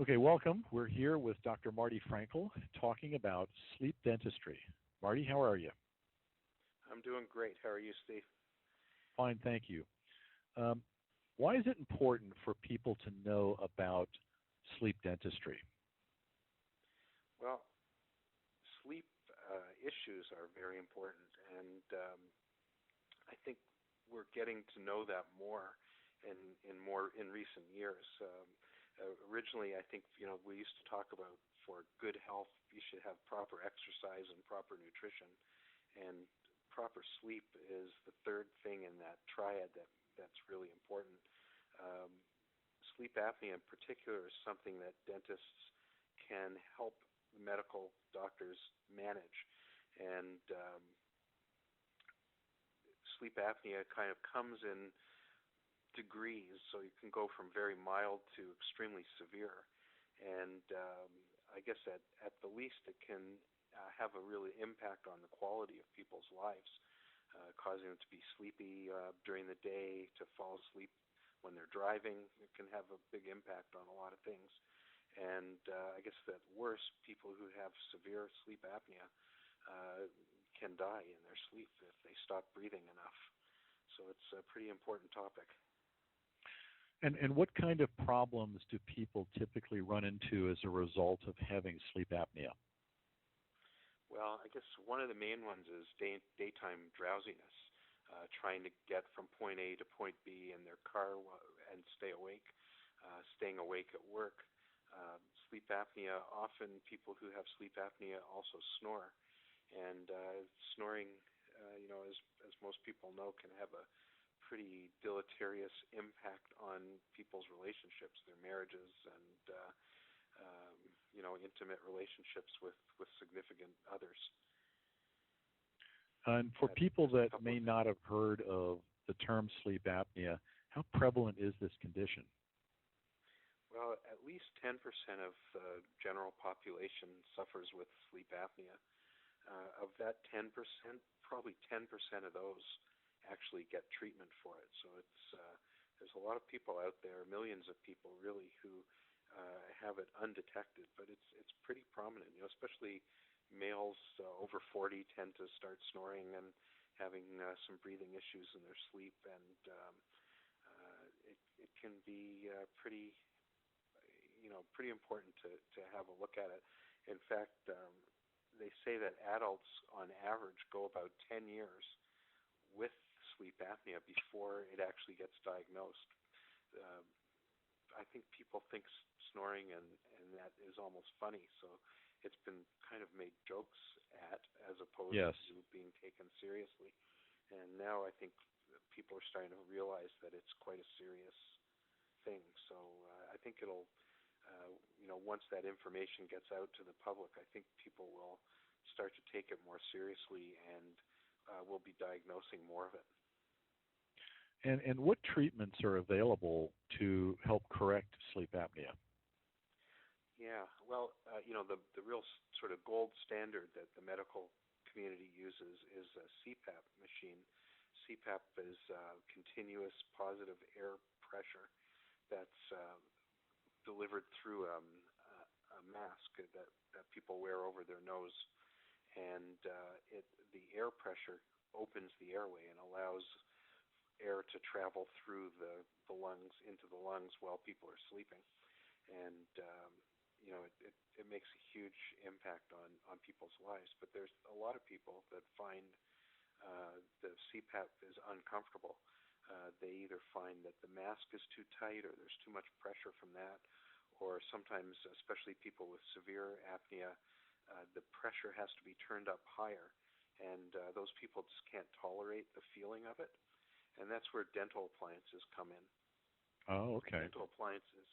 Okay, welcome. We're here with Dr. Marty Frankel talking about sleep dentistry. Marty, how are you? I'm doing great. How are you, Steve? Fine, thank you. Why is it important for people to know about sleep dentistry? Well, sleep issues are very important, and I think we're getting to know that more in recent years. Originally, I think we used to talk about for good health, you should have proper exercise and proper nutrition, and proper sleep is the third thing in that triad that's really important. Sleep apnea in particular is something that dentists can help medical doctors manage, and sleep apnea kind of comes in degrees, so you can go from very mild to extremely severe, and I guess at the least it can have a really impact on the quality of people's lives, causing them to be sleepy during the day, to fall asleep when they're driving. It can have a big impact on a lot of things, and I guess at worst, people who have severe sleep apnea can die in their sleep if they stop breathing enough. So it's a pretty important topic. And what kind of problems do people typically run into as a result of having sleep apnea? Well, I guess one of the main ones is daytime drowsiness, trying to get from point A to point B in their car and stay awake, staying awake at work. Sleep apnea, often people who have sleep apnea also snore, and snoring, as most people know, can have a pretty deleterious impact on people's relationships, their marriages, and intimate relationships with significant others. And for people that may not have heard of the term sleep apnea, how prevalent is this condition? Well, at least 10% of the general population suffers with sleep apnea. Of that 10%, probably 10% of those actually get treatment for it. So there's a lot of people out there, millions of people really, who have it undetected, but it's pretty prominent. Especially males over 40 tend to start snoring and having some breathing issues in their sleep, and it can be pretty important to have a look at it. In fact, they say that adults on average go about 10 years with sleep apnea before it actually gets diagnosed. I think people think snoring and that is almost funny, so it's been kind of made jokes at as opposed to being taken seriously. And now I think people are starting to realize that it's quite a serious thing. So I think it'll, once that information gets out to the public, I think people will start to take it more seriously and will be diagnosing more of it. And what treatments are available to help correct sleep apnea? Yeah, well, the real sort of gold standard that the medical community uses is a CPAP machine. CPAP is continuous positive air pressure that's delivered through a mask that people wear over their nose, and the air pressure opens the airway and allows air to travel through the lungs into the lungs while people are sleeping, and it makes a huge impact on people's lives. But there's a lot of people that find the CPAP is uncomfortable. They either find that the mask is too tight or there's too much pressure from that, or sometimes, especially people with severe apnea, the pressure has to be turned up higher, and those people just can't tolerate the feeling of it. And that's where dental appliances come in. Oh, okay. Dental appliances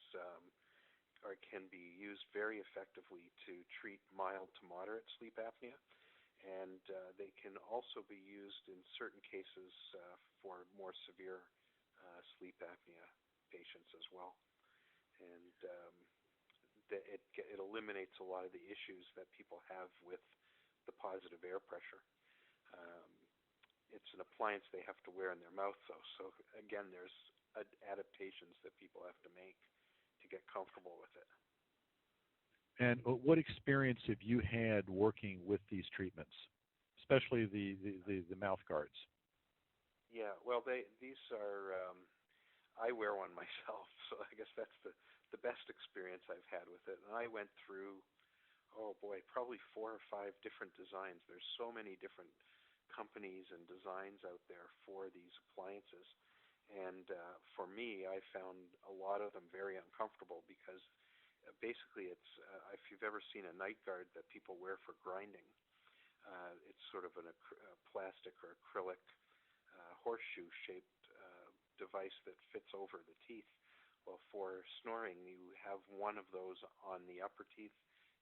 can be used very effectively to treat mild to moderate sleep apnea, and they can also be used in certain cases for more severe sleep apnea patients as well. And it eliminates a lot of the issues that people have with the positive air pressure. It's an appliance they have to wear in their mouth, though. So, again, there's adaptations that people have to make to get comfortable with it. And what experience have you had working with these treatments, especially the mouth guards? Yeah, well, these are. I wear one myself, so I guess that's the best experience I've had with it. And I went through, oh boy, probably 4 or 5 different designs. There's so many different companies and designs out there for these appliances. And for me, I found a lot of them very uncomfortable because basically if you've ever seen a night guard that people wear for grinding, it's sort of a plastic or acrylic horseshoe-shaped device that fits over the teeth. Well, for snoring, you have one of those on the upper teeth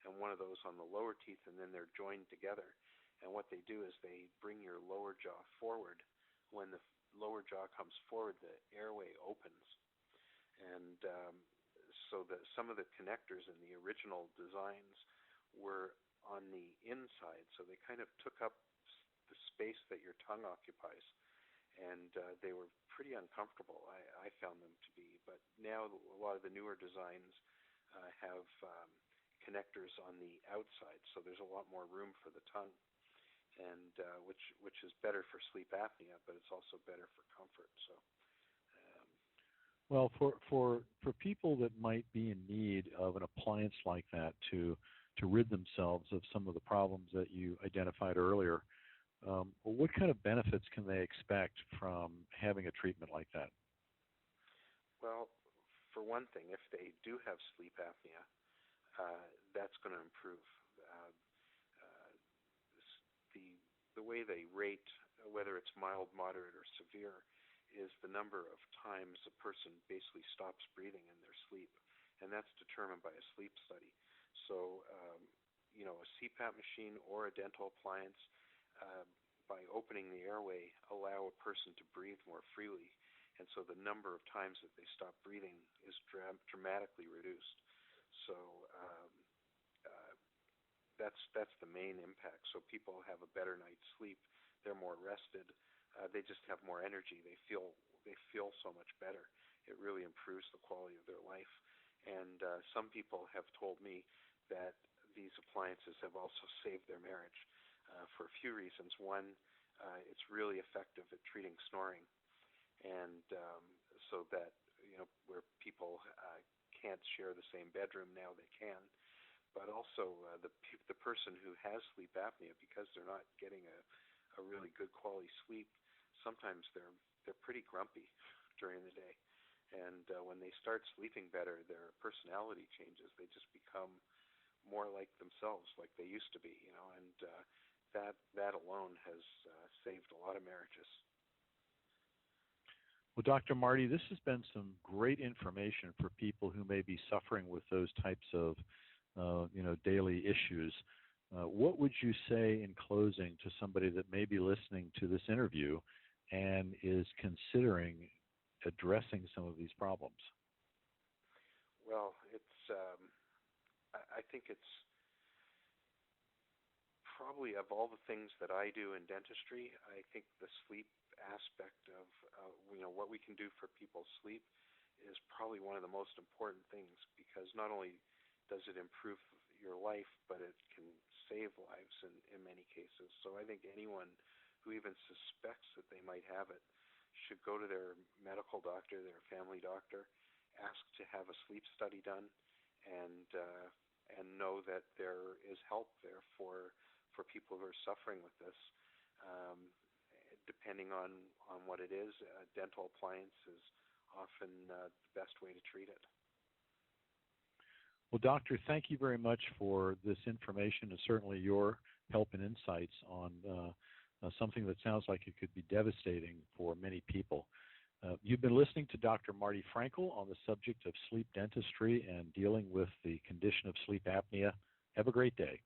and one of those on the lower teeth, and then they're joined together. And what they do is they bring your lower jaw forward. When the lower jaw comes forward, the airway opens. And so some of the connectors in the original designs were on the inside, so they kind of took up the space that your tongue occupies. And they were pretty uncomfortable, I found them to be. But now a lot of the newer designs have connectors on the outside, so there's a lot more room for the tongue, and which is better for sleep apnea, but it's also better for comfort. So, well, for people that might be in need of an appliance like that to rid themselves of some of the problems that you identified earlier, what kind of benefits can they expect from having a treatment like that? Well, for one thing, if they do have sleep apnea, that's going to improve. The way they rate whether it's mild, moderate, or severe is the number of times a person basically stops breathing in their sleep, and that's determined by a sleep study. So, a CPAP machine or a dental appliance, by opening the airway, allow a person to breathe more freely, and so the number of times that they stop breathing is dramatically reduced. So that's the main impact. So people have a better night's sleep. They're more rested. They just have more energy. They feel so much better. It really improves the quality of their life. And some people have told me that these appliances have also saved their marriage for a few reasons. One, it's really effective at treating snoring, and so that where people can't share the same bedroom, now they can. But also the person who has sleep apnea, because they're not getting a really good quality sleep, sometimes they're pretty grumpy during the day. And when they start sleeping better, their personality changes. They just become more like themselves, like they used to be, and that alone has saved a lot of marriages. Well, Dr. Marty, this has been some great information for people who may be suffering with those types of daily issues. What would you say in closing to somebody that may be listening to this interview and is considering addressing some of these problems? Well, I think it's probably, of all the things that I do in dentistry, I think the sleep aspect of what we can do for people's sleep is probably one of the most important things, because not only does it improve your life, but it can save lives in many cases. So I think anyone who even suspects that they might have it should go to their medical doctor, their family doctor, ask to have a sleep study done, and know that there is help there for people who are suffering with this. Depending on what it is, a dental appliance is often the best way to treat it. Well, Doctor, thank you very much for this information and certainly your help and insights on something that sounds like it could be devastating for many people. You've been listening to Dr. Marty Frankel on the subject of sleep dentistry and dealing with the condition of sleep apnea. Have a great day.